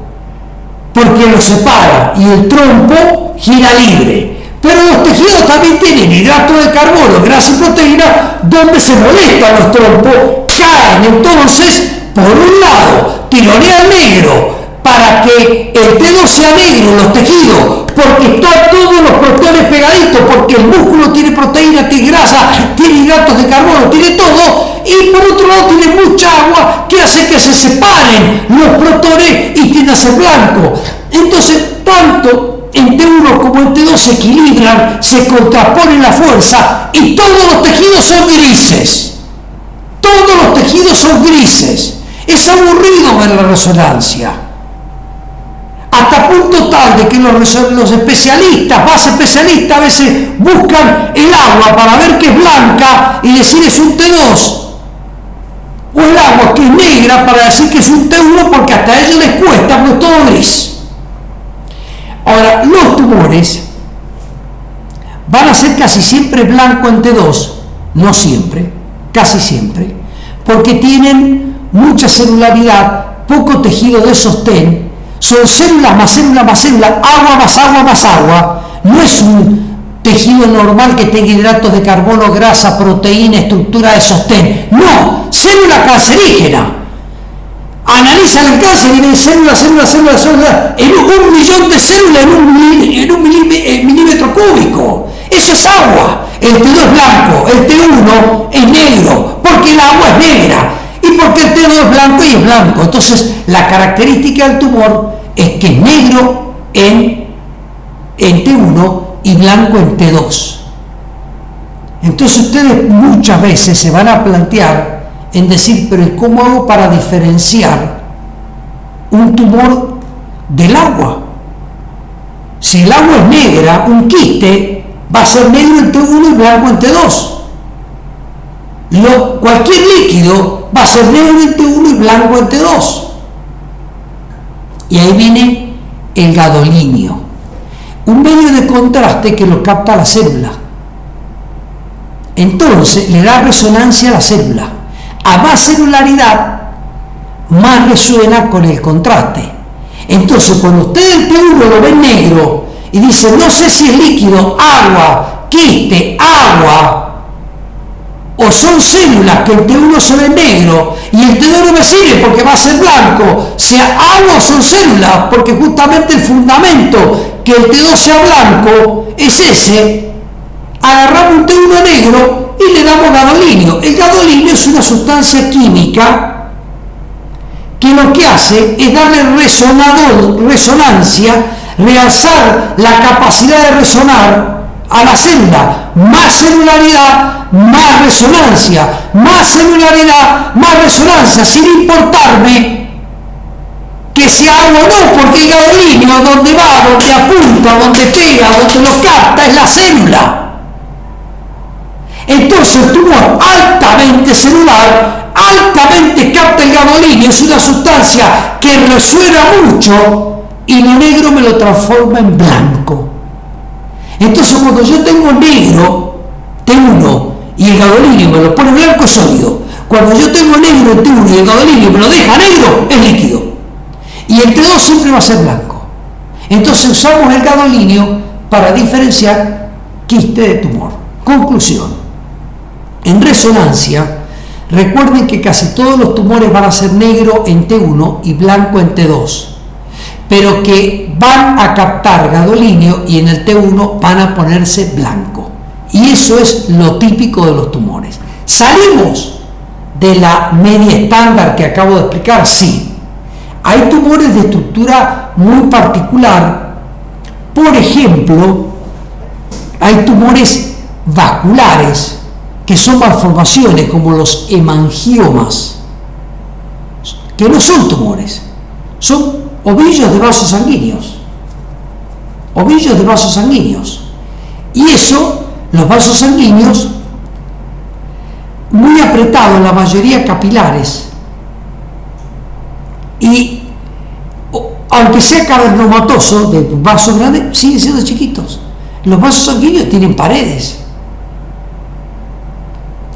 porque lo separa y el trompo gira libre. Pero los tejidos también tienen hidrato de carbono, grasa y proteína, donde se molestan los trompos, caen. Entonces, por un lado, tironea al negro para que el T2 sea negro en los tejidos, porque están todos los protones pegaditos, porque el músculo tiene proteína, tiene grasa, tiene hidratos de carbono, tiene todo, y por otro lado tiene mucha agua que hace que se separen los protones y tiende a ser blanco. Entonces, tanto en T1 como en T2 se equilibran, se contraponen la fuerza, y todos los tejidos son grises. Todos los tejidos son grises. Es aburrido ver la resonancia. Hasta punto tal de que los especialistas, más especialistas, a veces buscan el agua para ver que es blanca y decir es un T2. O el agua que es negra para decir que es un T1, porque hasta a ellos les cuesta, porque es todo gris. Ahora, los tumores van a ser casi siempre blanco en T2, no siempre, casi siempre, porque tienen mucha celularidad, poco tejido de sostén, son células más célula más célula, agua más agua más agua. No es un tejido normal que tenga hidratos de carbono, grasa, proteína, estructura de sostén. No, célula cancerígena. Analizan el cáncer y ven célula, en 1 millón de células en un milímetro cúbico. Eso es agua. El T2 es blanco, el T1 es negro, porque el agua es negra. Y porque el T2 es blanco y es blanco. Entonces, la característica del tumor es que es negro en T1 y blanco en T2. Entonces, ustedes muchas veces se van a plantear en decir, pero ¿y cómo hago para diferenciar un tumor del agua? Si el agua es negra, un quiste va a ser negro en T1 y blanco en T2. Cualquier líquido va a ser negro en T1 y blanco en T2. Y ahí viene el gadolinio, un medio de contraste que lo capta la célula. Entonces le da resonancia a la célula. A más celularidad, más resuena con el contraste. Entonces, cuando usted el T1 lo ve negro y dice, no sé si es líquido, agua, quiste, agua, o son células que el T1 se ve negro y el T2 no me sirve porque va a ser blanco, sea agua o son células, porque justamente el fundamento que el T2 sea blanco es ese. Agarramos un T1 negro y le damos gadolinio. El gadolinio es una sustancia química que lo que hace es darle resonancia, realzar la capacidad de resonar a la célula. Más celularidad, más resonancia, más celularidad, más resonancia, sin importarme que sea agua o no, porque el gadolinio donde va, donde apunta, donde pega, donde lo capta es la célula. Entonces el tumor altamente celular, altamente capta el gadolinio, es una sustancia que resuena mucho y lo negro me lo transforma en blanco. Entonces cuando yo tengo negro, T1, y el gadolinio me lo pone blanco, es sólido. Cuando yo tengo negro en T1 y el gadolinio me lo deja negro, es líquido. Y el T2 siempre va a ser blanco. Entonces usamos el gadolinio para diferenciar quiste de tumor. Conclusión. En resonancia, recuerden que casi todos los tumores van a ser negro en T1 y blanco en T2, pero que van a captar gadolinio y en el T1 van a ponerse blanco. Y eso es lo típico de los tumores. ¿Salimos de la media estándar que acabo de explicar? Sí. Hay tumores de estructura muy particular. Por ejemplo, hay tumores vasculares que son malformaciones como los hemangiomas, que no son tumores, son ovillos de vasos sanguíneos. Ovillos de vasos sanguíneos. Y eso, los vasos sanguíneos, muy apretados, la mayoría capilares, y aunque sea cavernomatoso, de vasos grandes, siguen siendo chiquitos. Los vasos sanguíneos tienen paredes.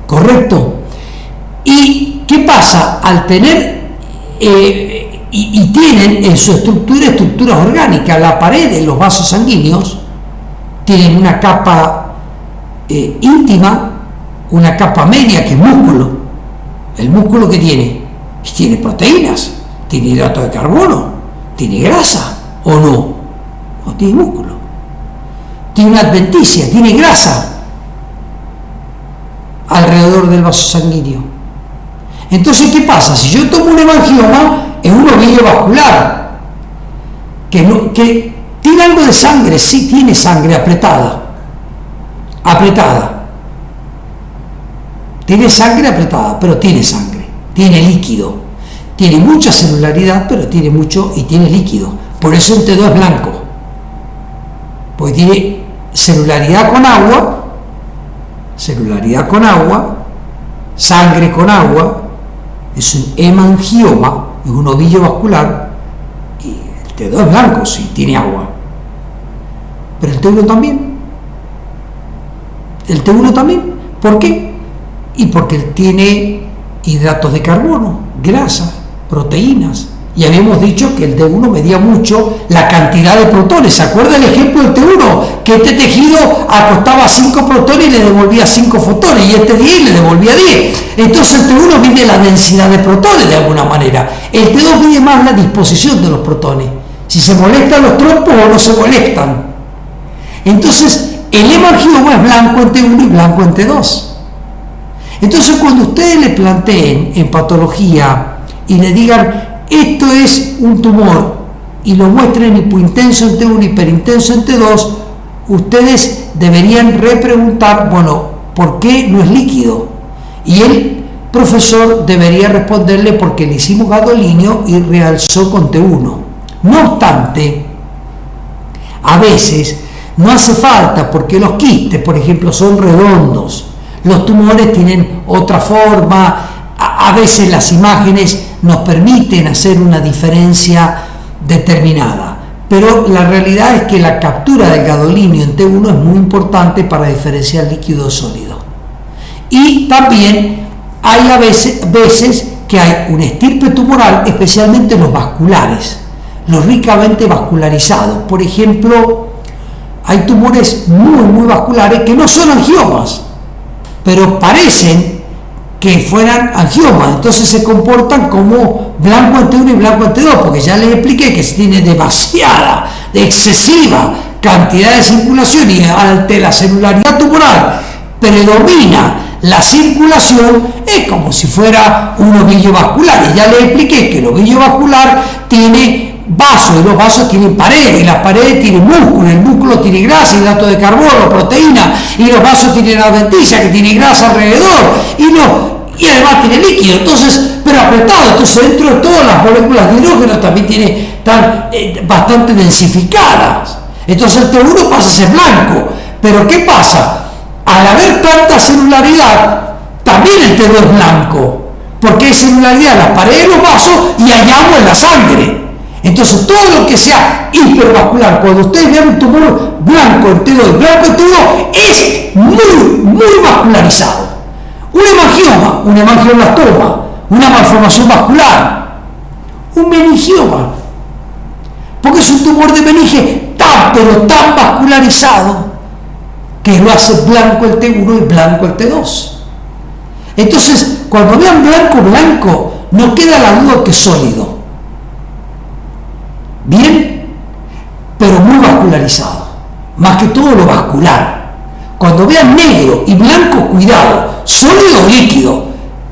¿Correcto? ¿Y qué pasa? Al tener, y tienen en su estructuras orgánicas, la pared de los vasos sanguíneos, tienen una capa íntima, una capa media que es músculo. El músculo que tiene proteínas, tiene hidratos de carbono, tiene grasa, ¿o no? No tiene músculo. Tiene una adventicia, tiene grasa alrededor del vaso sanguíneo. Entonces, ¿qué pasa? Si yo tomo un hemangioma, es un ovillo vascular que tiene algo de sangre, sí tiene sangre apretada, tiene sangre apretada, pero tiene sangre, tiene líquido, tiene mucha celularidad, pero tiene mucho y tiene líquido. Por eso el T2 es blanco, porque tiene celularidad con agua, sangre con agua, es un hemangioma, es un ovillo vascular, y el T2 es blanco, sí, tiene agua. Pero el T1 también. El T1 también. ¿Por qué? Y porque tiene hidratos de carbono, grasas, proteínas, Y habíamos dicho que el T1 medía mucho la cantidad de protones. ¿Se acuerda el ejemplo del T1? Que este tejido acostaba 5 protones y le devolvía 5 fotones, y este 10 y le devolvía 10. Entonces el T1 mide la densidad de protones de alguna manera. El T2 mide más la disposición de los protones. Si se molestan los trompos o no se molestan. Entonces el hemangioma es blanco en T1 y blanco en T2. Entonces cuando ustedes le planteen en patología y le digan esto es un tumor y lo muestren hipointenso en T1 y hiperintenso en T2, ustedes deberían repreguntar, bueno, ¿por qué no es líquido? Y el profesor debería responderle porque le hicimos gadolinio y realzó con T1. No obstante, a veces no hace falta, porque los quistes, por ejemplo, son redondos, los tumores tienen otra forma, a veces las imágenes nos permiten hacer una diferencia determinada, pero la realidad es que la captura del gadolinio en T1 es muy importante para diferenciar líquido de sólido. Y también hay a veces que hay una estirpe tumoral, especialmente los vasculares, los ricamente vascularizados. Por ejemplo, hay tumores muy vasculares que no son angiomas, pero parecen que fueran angiomas, entonces se comportan como blanco en T1 y blanco en T2, porque ya les expliqué que si tiene demasiada, excesiva cantidad de circulación y ante la celularidad tumoral predomina la circulación, es como si fuera un ovillo vascular. Y ya les expliqué que el ovillo vascular tiene vasos, y los vasos tienen paredes, y las paredes tienen músculo, el músculo tiene grasa, hidrato de carbono, proteína, y los vasos tienen adventicia que tiene grasa alrededor, y además tiene líquido, entonces, pero apretado. Entonces dentro de todas las moléculas de hidrógeno también están bastante densificadas. Entonces el T1 pasa a ser blanco. Pero ¿qué pasa? Al haber tanta celularidad, también el T2 es blanco, porque hay celularidad en las paredes de los vasos y hay agua en la sangre. Entonces todo lo que sea hipervascular, cuando ustedes vean un tumor blanco en T2 y blanco en T2, es muy vascularizado. Un hemangioblastoma, una malformación vascular, un meningioma, porque es un tumor de meninge pero tan vascularizado que lo hace blanco el T1 y blanco el T2. Entonces, cuando vean blanco, no queda la duda que es sólido. Bien, pero muy vascularizado, más que todo lo vascular. Cuando vean negro y blanco, cuidado, sólido o líquido.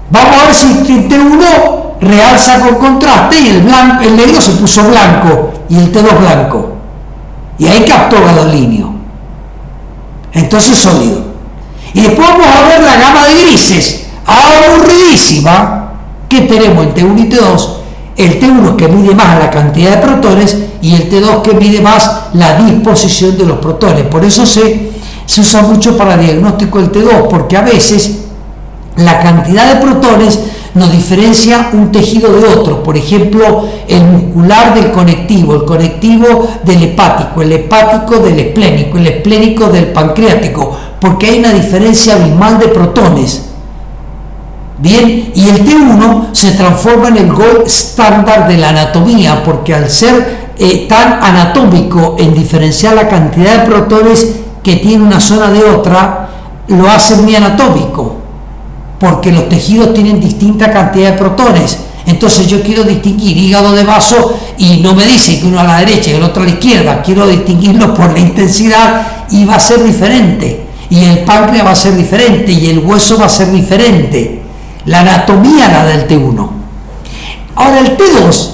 Vamos a ver si el T1 realza con contraste y el negro se puso blanco y el T2 blanco. Y ahí captó gadolinio. Entonces sólido. Y después vamos a ver la gama de grises, aburridísima, que tenemos en T1 y T2. El T1 que mide más la cantidad de protones y el T2 que mide más la disposición de los protones. Por eso se usa mucho para diagnóstico del T2, porque a veces la cantidad de protones nos diferencia un tejido de otro. Por ejemplo, el muscular del conectivo, el conectivo del hepático, el hepático del esplénico, el esplénico del pancreático, porque hay una diferencia abismal de protones. Bien, y el T1 se transforma en el gold estándar de la anatomía, porque al ser tan anatómico en diferenciar la cantidad de protones que tiene una zona de otra, lo hace muy anatómico, porque los tejidos tienen distinta cantidad de protones. Entonces yo quiero distinguir hígado de vaso y no me dice que uno a la derecha y el otro a la izquierda, quiero distinguirlo por la intensidad y va a ser diferente, y el páncreas va a ser diferente y el hueso va a ser diferente. La anatomía la del T1. Ahora el T2,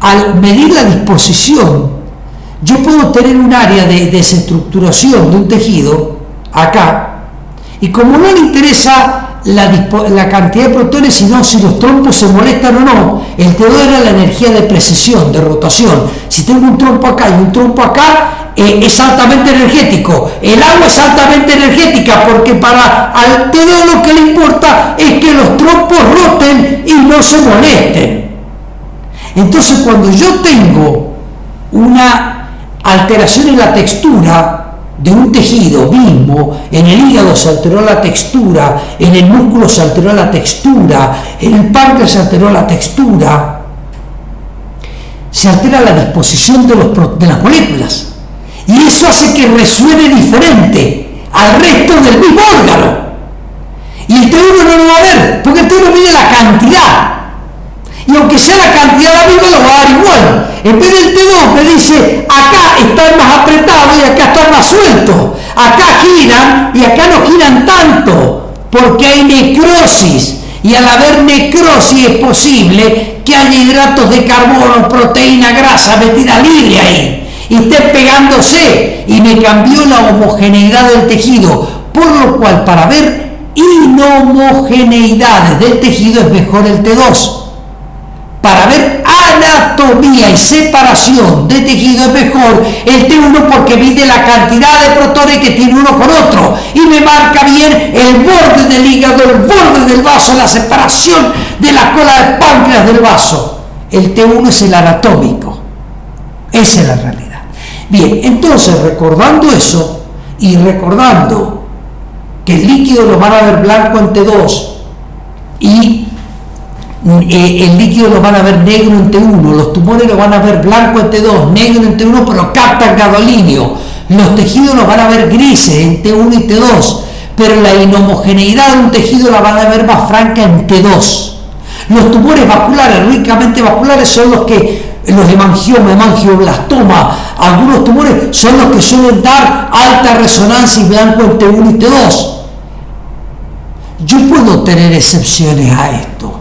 al medir la disposición, yo puedo tener un área de desestructuración de un tejido acá, y como no le interesa la cantidad de protones, sino si los trompos se molestan o no, el T2 era la energía de precesión, de rotación. Si tengo un trompo acá y un trompo acá, es altamente energético. El agua es altamente energética, porque para al T2 lo que le importa es que los trompos roten y no se molesten. Entonces, cuando yo tengo una alteración en la textura de un tejido mismo, en el hígado se alteró la textura, en el músculo se alteró la textura, en el páncreas se alteró la textura, se altera la disposición de las moléculas. Y eso hace que resuene diferente al resto del mismo órgano. Y el T1 no lo va a ver, porque el T1 mide la cantidad. Y aunque sea la cantidad la misma, lo va a dar igual. En vez del T2 me dice, acá están más apretados y acá están más sueltos. Acá giran y acá no giran tanto, porque hay necrosis. Y al haber necrosis es posible que haya hidratos de carbono, proteína, grasa metida libre ahí. Y estén pegándose. Y me cambió la homogeneidad del tejido. Por lo cual, para ver inhomogeneidades del tejido es mejor el T2. Para ver anatomía y separación de tejido es mejor el T1 porque mide la cantidad de protones que tiene uno con otro y me marca bien el borde del hígado, el borde del vaso, la separación de la cola del páncreas del vaso. El T1 es el anatómico. Esa es la realidad. Bien, entonces recordando eso y recordando que el líquido lo van a ver blanco en T2 y el líquido lo van a ver negro en T1, los tumores lo van a ver blanco en T2, negro en T1, pero captan gadolíneo. Los tejidos los van a ver grises en T1 y T2, pero la inhomogeneidad de un tejido la van a ver más franca en T2. Los tumores vasculares, ricamente vasculares, son los hemangioma, hemangioblastoma, algunos tumores son los que suelen dar alta resonancia y blanco en T1 y T2. Yo puedo tener excepciones a esto.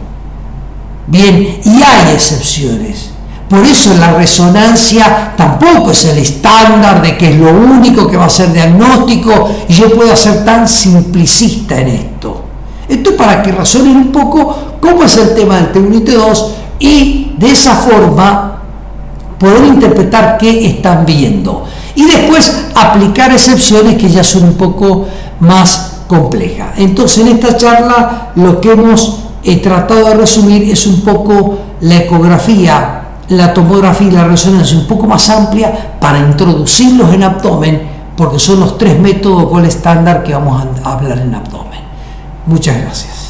Bien, y hay excepciones. Por eso la resonancia tampoco es el estándar de que es lo único que va a ser diagnóstico y yo puedo ser tan simplicista en esto. Esto es para que razonen un poco cómo es el tema del T1 y T2 y de esa forma poder interpretar qué están viendo. Y después aplicar excepciones que ya son un poco más complejas. Entonces en esta charla lo que hemos tratado de resumir es un poco la ecografía, la tomografía y la resonancia un poco más amplia para introducirlos en abdomen, porque son los 3 métodos gold estándar que vamos a hablar en abdomen. Muchas gracias.